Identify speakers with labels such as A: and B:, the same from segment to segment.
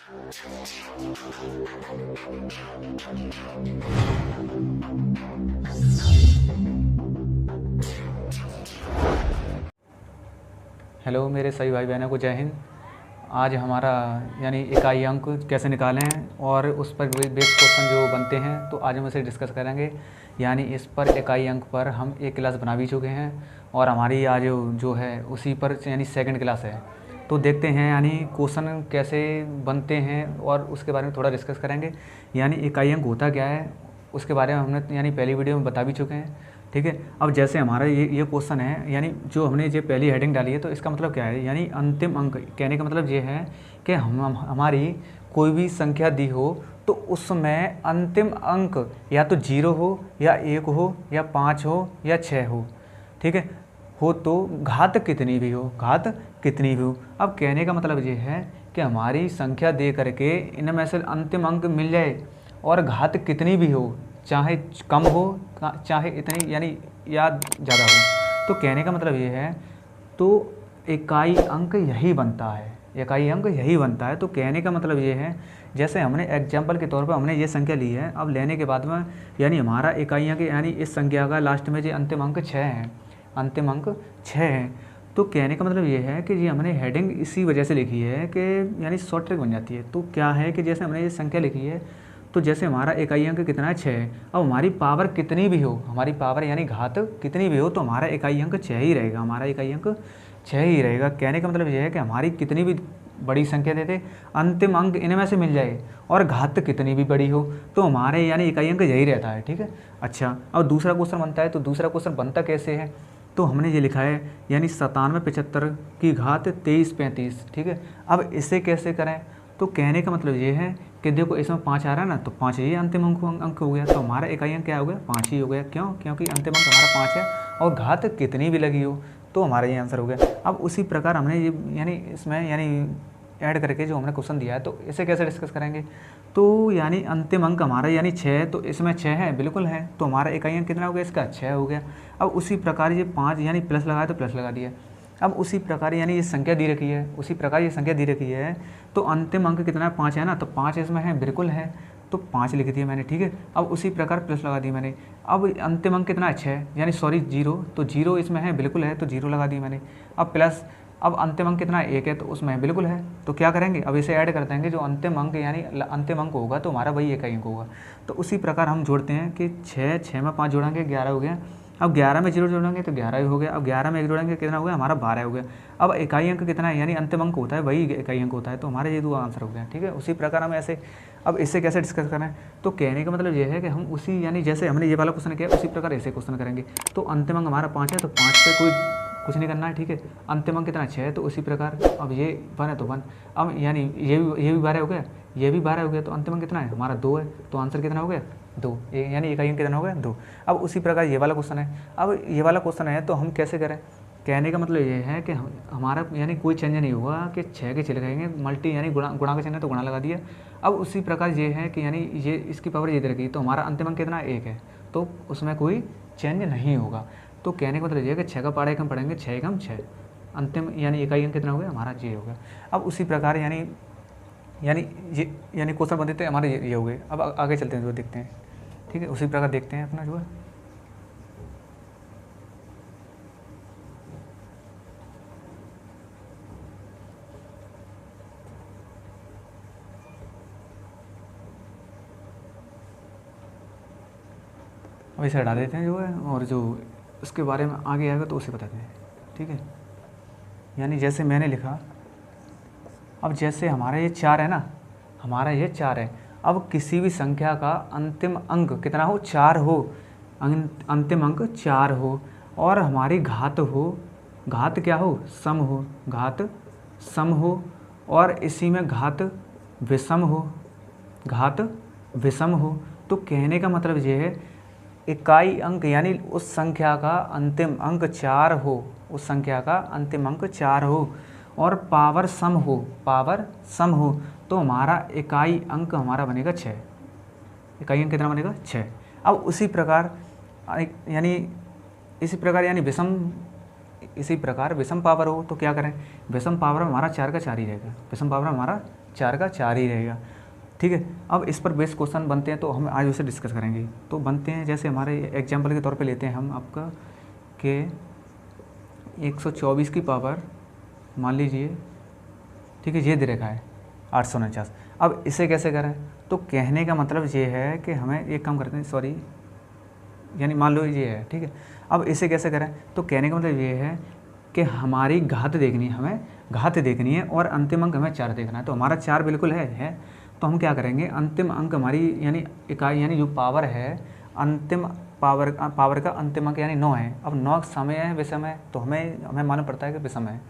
A: Hello मेरे सभी भाई बहनों को जय हिंद। आज हमारा यानी इकाई अंक कैसे निकालें और उस पर बेस्ड क्वेश्चन जो बनते हैं तो आज हम इसे डिस्कस करेंगे। यानी इस पर इकाई अंक पर हम एक क्लास बना भी चुके हैं और हमारी आज जो है उसी पर यानी सेकंड क्लास है। तो देखते हैं यानी क्वेश्चन कैसे बनते हैं और उसके बारे में थोड़ा डिस्कस करेंगे। यानी इकाई अंक होता क्या है उसके बारे में हमने यानी पहली वीडियो में बता भी चुके हैं, ठीक है। अब जैसे हमारा ये क्वेश्चन है, यानी जो हमने ये पहली हेडिंग डाली है तो इसका मतलब क्या है, यानी अंतिम अंक कहने का मतलब ये है कि हमारी कोई भी संख्या दी हो तो उसमें अंतिम अंक या तो 0 हो या 1 हो या 5 हो या 6 हो, ठीक है। हो तो घात कितनी भी हो, घात कितनी भी हो। अब कहने का मतलब ये है कि हमारी संख्या दे करके इनमें से अंतिम अंक मिल जाए और घात कितनी भी हो, चाहे कम हो चाहे इतनी यानी या ज़्यादा हो। तो कहने का मतलब ये है तो इकाई अंक यही बनता है, इकाई अंक यही बनता है। तो कहने का मतलब ये है जैसे हमने एग्जाम्पल के तौर पर हमने ये संख्या ली है, अब लेने के बाद में यानी हमारा इकाई अंक यानी इस संख्या का लास्ट में जो अंतिम अंक 6 है, अंतिम अंक 6 है। तो कहने का मतलब ये है कि ये हमने हेडिंग इसी वजह से लिखी है कि यानी शॉर्ट ट्रिक बन जाती है। तो क्या है कि जैसे हमने ये संख्या लिखी है तो जैसे हमारा इकाई अंक कितना है 6, अब हमारी पावर कितनी भी हो, हमारी पावर यानी घात कितनी भी हो तो हमारा इकाई अंक 6 ही रहेगा, हमारा इकाई अंक 6 ही रहेगा। कहने का मतलब यह है कि हमारी कितनी भी बड़ी संख्या देते अंतिम अंक इनमें से मिल जाए और घात कितनी भी बड़ी हो तो हमारे यानी इकाई अंक यही रहता है, ठीक है। अच्छा, अब दूसरा क्वेश्चन बनता है। तो दूसरा क्वेश्चन बनता कैसे है, तो हमने ये लिखा है यानी 9775 की घात 2335, ठीक है। अब इसे कैसे करें, तो कहने का मतलब ये है कि देखो इसमें 5 आ रहा है ना, तो 5 ये अंतिम अंक हो गया, तो हमारा इकाई अंक क्या हो गया, 5 ही हो गया। क्यों, क्योंकि अंतिम अंक हमारा 5 है और घात कितनी भी लगी हो तो हमारा ये आंसर हो गया। अब उसी प्रकार हमने ये यानी इसमें यानी ऐड करके जो हमने क्वेश्चन दिया है तो इसे कैसे डिस्कस करेंगे। तो यानी अंतिम अंक हमारा यानी 6, तो इसमें 6 है, बिल्कुल है, तो हमारा इकाई अंक कितना हो गया, इसका 6 हो गया। अब उसी प्रकार ये 5 यानी प्लस लगाया तो प्लस लगा दिया। अब उसी प्रकार यानी ये संख्या दी रखी है, उसी प्रकार ये संख्या दी रखी है तो अंतिम अंक कितना है, 5 है ना, तो 5 इसमें है, बिल्कुल है, तो 5 लिख दिया मैंने, ठीक है। अब उसी प्रकार प्लस लगा दी मैंने। अब अंतिम अंक कितना है 6 यानी सॉरी 0, तो 0 इसमें है, बिल्कुल है, तो 0 लगा दी मैंने। अब प्लस, अब अंतिम अंक कितना है 1 है तो उसमें बिल्कुल है, तो क्या करेंगे, अब इसे ऐड कर देंगे, जो अंतिम अंक यानी अंतिम अंक होगा तो हमारा वही इकाई अंक होगा। तो उसी प्रकार हम जोड़ते हैं कि 6 में 5 जोड़ेंगे 11 हो गया। अब 11 में 0 जोड़ेंगे तो 11 ही हो गया। अब 11 में 1 जोड़ेंगे कितना हो गया, हमारा 12 हो गया। अब इकाई अंक कितना है यानी अंतिम अंक होता है वही इकाई अंक होता है, तो हमारा ये 2 आंसर हो गया, ठीक है। उसी प्रकार हम ऐसे अब इससे कैसे डिस्कस करें, तो कहने का मतलब ये है कि हम उसी यानी जैसे हमने ये वाला क्वेश्चन किया उसी प्रकार ऐसे क्वेश्चन करेंगे। तो अंतिम अंक हमारा 5 है तो 5 पे कोई कुछ नहीं करना है, ठीक है। अंतिम अंक कितना 6 है तो उसी प्रकार अब ये 1 है तो 1, अब यानी ये भी 12 हो गया, ये भी 12 हो गया, तो अंतिम अंक कितना है हमारा 2 है, तो आंसर कितना हो गया 2, यानी इकाई अंक कितना हो गया 2। अब उसी प्रकार ये वाला क्वेश्चन है। अब ये वाला क्वेश्चन है तो हम कैसे करें, कहने का मतलब ये है कि हमारा यानी कोई चेंज नहीं हुआ कि 6 के 6 लगाएंगे, मल्टी यानी गुणा का चिन्ह है तो गुणा लगा दिया। अब उसी प्रकार ये है कि यानी ये इसकी पावर ये दे रखी, तो हमारा अंतिम अंक कितना 1 है, तो उसमें कोई चेंज नहीं होगा। तो कहने का मतलब ये है कि 6 का पारा एकम पढ़ेंगे, 6 एकम 6, अंतिम यानी इकाई अंक कितना हो गया हमारा ये हो गया। अब उसी प्रकार यानी ये यानी क्वेश्चन बनते थे हमारे ये हो गए। अब आगे चलते हैं जो देखते हैं, ठीक है। उसी प्रकार देखते हैं अपना जो है अब इसे हटा देते हैं जो है, और जो उसके बारे में आगे आएगा तो उसे बताते हैं, ठीक है। यानी जैसे मैंने लिखा, अब जैसे हमारा ये 4 है ना, हमारा ये 4 है, अब किसी भी संख्या का अंतिम अंक कितना हो 4 हो, अंतिम अंक 4 हो और हमारी घात हो, घात क्या हो सम हो, घात सम हो और इसी में घात विषम हो, घात विषम हो। तो कहने का मतलब ये है इकाई अंक यानी उस संख्या का अंतिम अंक 4 हो, उस संख्या का अंतिम अंक 4 हो और पावर सम हो, पावर सम हो, तो हमारा इकाई अंक हमारा बनेगा 6, इकाई अंक कितना बनेगा 6। अब उसी प्रकार यानी इसी प्रकार यानी इसी प्रकार विषम पावर हो तो क्या करें, विषम पावर में हमारा 4 का 4 ही रहेगा, विषम पावर में हमारा 4 का 4 ही रहेगा, ठीक है। अब इस पर बेस्ड क्वेश्चन बनते हैं तो हम आज उसे डिस्कस करेंगे। तो बनते हैं, जैसे हमारे एग्जाम्पल के तौर पे लेते हैं हम आपका कि 124 की पावर मान लीजिए, ठीक है, ये दे रखा है 849। अब इसे कैसे करें? तो कहने का मतलब ये है कि हमें एक काम करते हैं, सॉरी, यानी मान लो ये है, ठीक है। अब इसे कैसे करें? तो कहने का मतलब ये है कि हमारी घात देखनी है, हमें घात देखनी है और अंतिम अंक हमें 4 देखना है। तो हमारा 4 बिल्कुल है। तो हम क्या करेंगे, अंतिम अंक हमारी यानी इकाई यानी जो पावर है, अंतिम पावर का अंतिम अंक यानी 9 है। अब 9 समय है विषम है, तो हमें मालूम पड़ता है कि विषम है,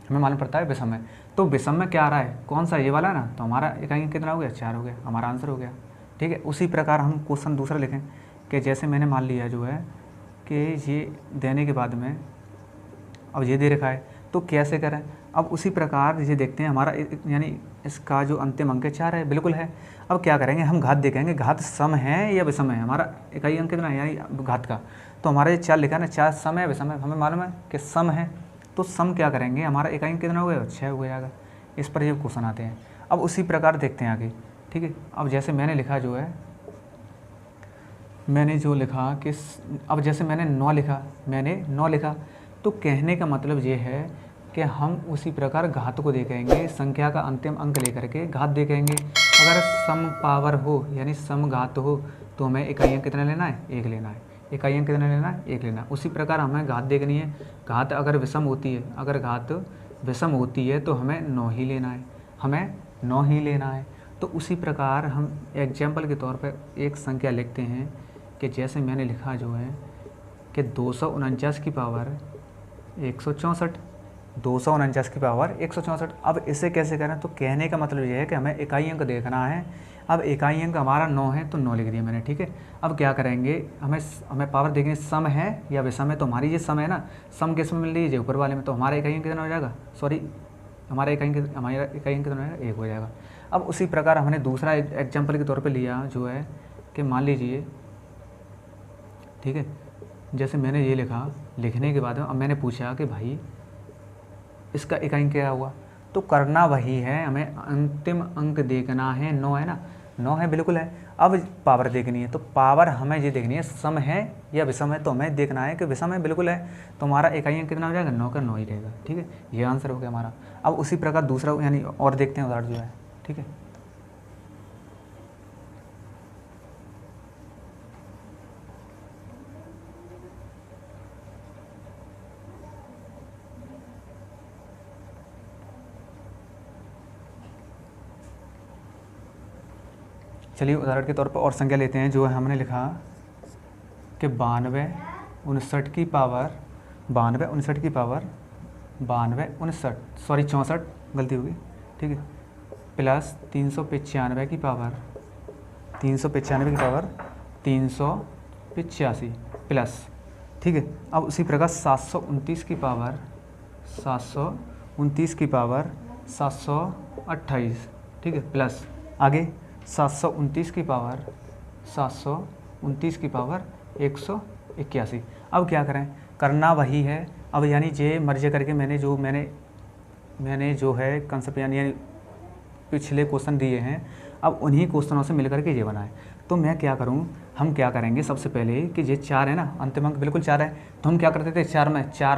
A: हमें मालूम पड़ता है विषम है। तो विषम में क्या आ रहा है, कौन सा, ये वाला ना, तो हमारा इकाई अंक कितना हो गया, 4 हो गया, हमारा आंसर हो गया, ठीक है। उसी प्रकार हम क्वेश्चन दूसरा लिखें कि जैसे मैंने मान लिया जो है कि ये देने के बाद में अब ये दे रखा है, तो कैसे करें? अब उसी प्रकार ये देखते हैं, हमारा यानी इसका जो अंतिम अंक 4 है, बिल्कुल है। अब क्या करेंगे, हम घात देखेंगे, घात सम है या विषम है, हमारा इकाई अंक कितना है यानी घात का। तो हमारा ये 4 लिखा है ना, 4 सम है विषम है, हमें मालूम है कि सम है। तो सम क्या करेंगे, हमारा इकाई अंक कितना हो गया, 6 हो जाएगा। इस पर ये क्वेश्चन आते हैं। अब उसी प्रकार देखते हैं आगे, ठीक है। अब जैसे मैंने लिखा जो है, मैंने जो लिखा कि अब जैसे मैंने 9 लिखा, तो कहने का मतलब ये है कि हम उसी प्रकार घात को देखेंगे, संख्या का अंतिम अंक लेकर के घात देखेंगे। अगर सम पावर हो यानी सम घात हो तो हमें इकाई अंक कितना लेना है, 1 लेना है। इकाई अंक कितना लेना है, 1 लेना है। उसी प्रकार हमें घात देखनी है, घात अगर विषम होती है, अगर घात विषम होती है तो हमें 9 ही लेना है, हमें 9 ही लेना है। तो उसी प्रकार हम एग्जाम्पल के तौर पर एक संख्या लिखते हैं कि जैसे मैंने लिखा जो है कि 249 की पावर 164, 249 की पावर 164। अब इसे कैसे करें? तो कहने का मतलब ये है कि हमें इकाई अंक देखना है। अब इकाई अंक हमारा 9 है, तो 9 लिख दिया मैंने, ठीक है। अब क्या करेंगे, हमें पावर देखनी, सम है या विषम है। तो हमारी ये सम है ना, सम किस में मिल रही है, ऊपर वाले में, तो हमारा इकाई अंक कितना हो जाएगा, सॉरी, हमारा इकाई अंक कितना हो जाएगा, 1 हो जाएगा। अब उसी प्रकार हमने दूसरा एग्जाम्पल के तौर पर लिया जो है कि मान लीजिए, ठीक है, जैसे मैंने ये लिखा, लिखने के बाद अब मैंने पूछा कि भाई इसका इकाई अंक क्या हुआ, तो करना वही है, हमें अंतिम अंक देखना है, 9 है ना, 9 है बिल्कुल है। अब पावर देखनी है, तो पावर हमें ये देखनी है सम है या विषम है, तो हमें देखना है कि विषम है, बिल्कुल है। तो हमारा इकाई अंक कितना हो जाएगा, 9 का 9 ही रहेगा, ठीक है। ये आंसर हो गया हमारा। अब उसी प्रकार दूसरा यानी और देखते हैं उदाहरण जो है, ठीक है। चलिए उदाहरण के तौर पर और संख्या लेते हैं। जो है हमने लिखा कि 92 59 की पावर 64, गलती होगी, ठीक है, प्लस 395 की पावर 385 प्लस, ठीक है। अब उसी प्रकार 729 की पावर 728, ठीक है, प्लस आगे 729 की पावर 181। अब क्या करें, करना वही है। अब यानी जे मर्ज करके मैंने जो है कंसेप्ट यानी पिछले क्वेश्चन दिए हैं, अब उन्हीं क्वेश्चनों से मिलकर के ये बनाए। तो मैं क्या करूं, हम क्या करेंगे, सबसे पहले कि ये 4 है ना, अंतिम अंक बिल्कुल 4 है, तो हम क्या करते थे, 4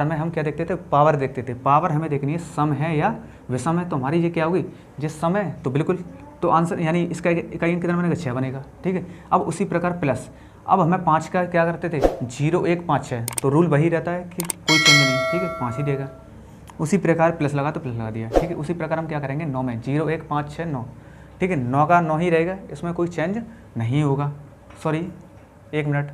A: में हम क्या देखते थे, पावर देखते थे। पावर हमें देखनी है सम है या विषम है, तो हमारी ये क्या होगी, ये सम है, तो बिल्कुल, तो आंसर यानी इसका इकाई अंक कितना बनेगा, 6 बनेगा, ठीक है। अब उसी प्रकार प्लस, अब हमें 5 का क्या करते थे, 0 1 5 6, तो रूल वही रहता है कि कोई चेंज नहीं, ठीक है, 5 ही देगा। उसी प्रकार प्लस लगा तो प्लस लगा दिया, ठीक है। उसी प्रकार हम क्या करेंगे, 9 में 0 1 5 6 9, ठीक है, 9 का 9 ही रहेगा, इसमें कोई चेंज नहीं होगा। सॉरी 1 मिनट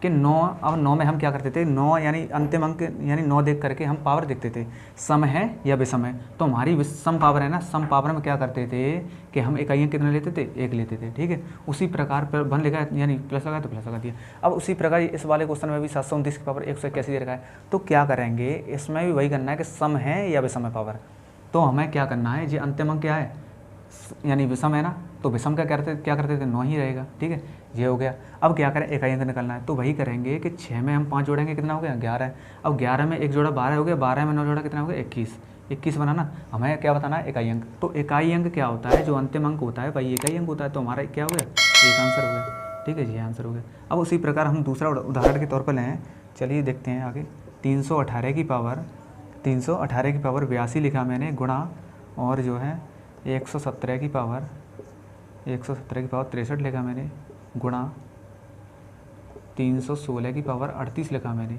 A: कि 9, अब 9 में हम क्या करते थे, 9 यानी अंतिम अंक यानी 9 देख करके हम पावर देखते थे, सम है या विषम है। तो हमारी सम पावर है ना, सम पावर में क्या करते थे कि हम इकाइयाँ कितने लेते थे, 1 लेते थे, ठीक है। उसी प्रकार पर बन लिखा यानी प्लस लगा तो प्लस लगा दिया। अब उसी प्रकार इस वाले क्वेश्चन में भी 729 की पावर 181 दे रखा है, तो क्या करेंगे, इसमें भी वही करना है कि सम है या विषम है पावर। तो हमें क्या करना है, ये अंतिम अंक क्या है, यानी विषम है ना, तो विषम क्या करते थे, 9 ही रहेगा, ठीक है, ये हो गया। अब क्या करें, इकाई अंक निकालना है, तो वही करेंगे कि 6 में हम 5 जोड़ेंगे, कितना हो गया, 11। अब 11 में 1 जोड़ा 12 हो गया, 12 में 9 जोड़ा कितना हो गया, 21। 21 बनाना, हमें क्या बताना है, इकाई अंक। तो इकाई अंक क्या होता है, जो अंतिम अंक होता है वही इकाई अंक होता है। तो हमारा क्या हो गया, एक आंसर हो गया। ठीक है जी, आंसर हो गया। अब उसी प्रकार हम दूसरा उदाहरण के तौर पर लें। चलिए देखते हैं आगे। 318 की पावर 82 लिखा मैंने, गुणा, और जो है 117 की पावर 63 लिखा मैंने, गुणा 316 की पावर 38 लिखा मैंने।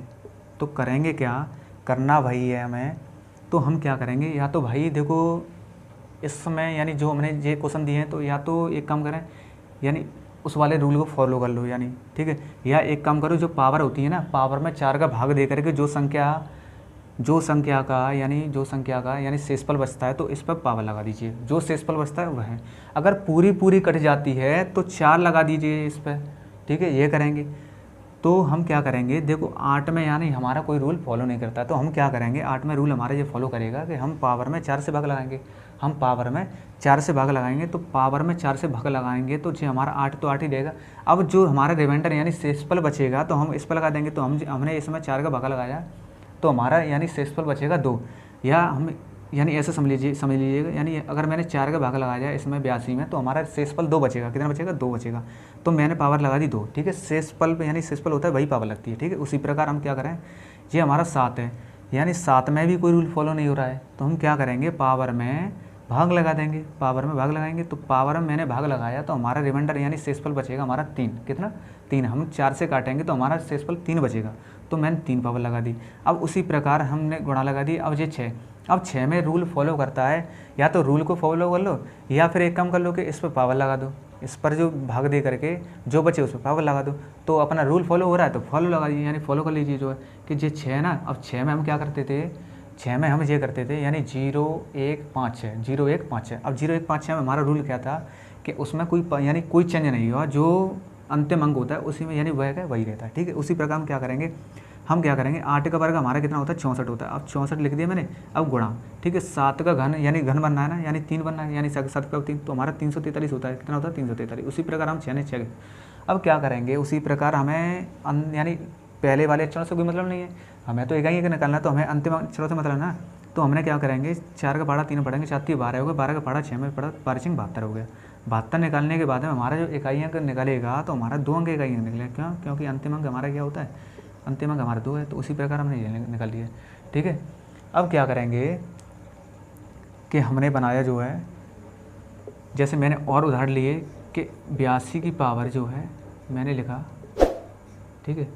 A: तो करेंगे क्या, करना भाई है हमें। तो हम क्या करेंगे, या तो भाई देखो इस समय यानी जो हमने ये क्वेश्चन दिए हैं, तो या तो एक काम करें, यानी उस वाले रूल को फॉलो कर लो यानी, ठीक है। या एक काम करो, जो पावर होती है ना, पावर में 4 का भाग दे करके जो संख्या का यानी शेषफल बचता है, तो इस पर पावर लगा दीजिए। जो शेषफल बचता है वह है। अगर पूरी कट जाती है तो 4 लगा दीजिए इस पर। ठीक है, ये करेंगे। तो हम क्या करेंगे, देखो 8 में यानी हमारा कोई रूल फॉलो नहीं करता, तो हम क्या करेंगे, 8 में रूल हमारा ये फॉलो करेगा कि हम पावर में 4 से भाग लगाएंगे। हम पावर में 4 से भाग लगाएंगे, तो पावर में 4 से भाग लगाएंगे तो जो हमारा 8 तो 8 ही देगा। अब जो हमारा रिमाइंडर यानी शेषफल बचेगा, तो हम इस पर लगा देंगे। तो हमने इसमें 4 का भागा लगाया, तो हमारा यानी शेषफल बचेगा 2। या हम यानी ऐसे समझ लीजिएगा, यानी अगर मैंने 4 का भाग लगाया इसमें 82 में, तो हमारा शेषफल 2 बचेगा। कितना बचेगा, 2 बचेगा। तो मैंने पावर लगा दी 2। ठीक है, शेषफल पे यानी शेषफल होता है वही पावर लगती है। ठीक है, उसी प्रकार हम क्या करें, ये हमारा 7 है, यानी 7 में भी कोई रूल फॉलो नहीं हो रहा है, तो हम क्या करेंगे, पावर में भाग लगा देंगे। पावर में भाग लगाएंगे, तो पावर में मैंने भाग लगाया, तो हमारा रिमाइंडर यानी शेषफल बचेगा हमारा 3। कितना, 3। हम 4 से काटेंगे तो हमारा शेषफल 3 बचेगा, तो मैंने 3 पावर लगा दी। अब उसी प्रकार हमने गुणा लगा दी। अब ये 6, अब 6 में रूल फॉलो करता है, या तो रूल को फॉलो कर लो, या फिर एक काम कर लो कि इस पर पावर लगा दो। इस पर जो भाग दे करके जो बचे उस पर पावर लगा दो। तो अपना रूल फॉलो हो रहा है तो फॉलो लगा दीजिए, यानी फॉलो कर लीजिए जो है कि ये 6 है ना। अब 6 में हम क्या करते थे, 6 में हम ये करते थे यानी 0 1 5 6, 0 1 5 6। अब 0 1 5 6 में हमारा रूल क्या था कि उसमें कोई चेंज नहीं हुआ, जो अंतिम अंक होता है उसी में यानी वह वही रहता है। ठीक है, उसी प्रकार हम क्या करेंगे, 8 का वर्ग हमारा कितना होता है, 64 होता है। अब 64 लिख दिया मैंने। अब गुणा, ठीक है, 7 का घन यानी घन बनना है ना, यानी 3 बनना है, यानी 7 का 3, तो हमारा 343 होता है। कितना होता है, 343। उसी प्रकार हम 6 ने 6। अब क्या करेंगे, उसी प्रकार हमें यानी पहले वाले अक्षरों से कोई मतलब नहीं है, हमें तो इकाई निकालना है, तो हमें अंतिम अक्षरों से मतलब ना। तो हमने क्या करेंगे, 4 का पहाड़ा 3 पढ़ेंगे, 7 12 हो गया, 12 का पहाड़ा 6 में पड़ा, 12 हो गया। 72 निकालने के बाद में हमारा जो इकाई अंक निकलेगा, तो हमारा 2 अंक इकाई अंक निकलेगा। क्यों, क्योंकि अंतिम अंक हमारा क्या होता है, अंतिम अंक हमारा 2 है। तो उसी प्रकार हमने ये निकाल लिया। ठीक है, अब क्या करेंगे कि हमने बनाया जो है, जैसे मैंने और उदाहरण लिए कि 82 की पावर जो है मैंने लिखा, ठीक है,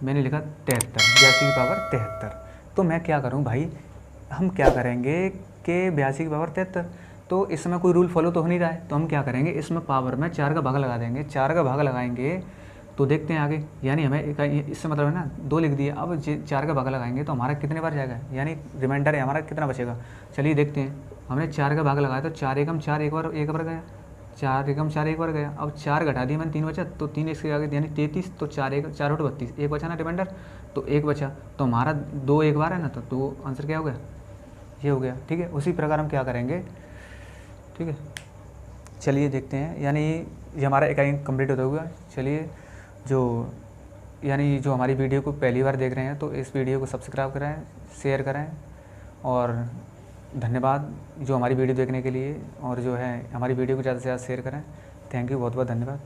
A: मैंने लिखा 73, 82 की पावर 73। तो मैं क्या करूं भाई, हम क्या करेंगे कि 82 की पावर 73, तो इसमें कोई रूल फॉलो तो हो नहीं रहा है, तो हम क्या करेंगे, इसमें पावर में 4 का भाग लगा देंगे। 4 का भाग लगाएंगे तो देखते हैं आगे, यानी हमें इससे मतलब है ना 2 लिख दिया। अब 4 का भाग लगाएंगे तो हमारा कितने बार जाएगा, यानी रिमाइंडर है हमारा कितना बचेगा। चलिए देखते हैं, हमने 4 का भाग लगाया तो 4 एकम 4 एक बार गया, 4 एकम 4 एक बार गया। अब 4 घटा दिया मैंने, 3 बचा, तो 3 इसके आगे यानी 33, तो 4 एक 4 और 32, एक बचा ना रिमाइंडर, तो 1 बचा, तो हमारा 2 एक बार है ना, तो 2 आंसर क्या हो गया, ये हो गया। ठीक है, उसी प्रकार हम क्या करेंगे, ठीक है, चलिए देखते हैं, यानी ये हमारा इकाई कंप्लीट होता हुआ। चलिए, जो हमारी वीडियो को पहली बार देख रहे हैं तो इस वीडियो को सब्सक्राइब करें, शेयर करें, और धन्यवाद जो हमारी वीडियो देखने के लिए, और जो है हमारी वीडियो को ज़्यादा से ज़्यादा शेयर करें। थैंक यू, बहुत बहुत धन्यवाद।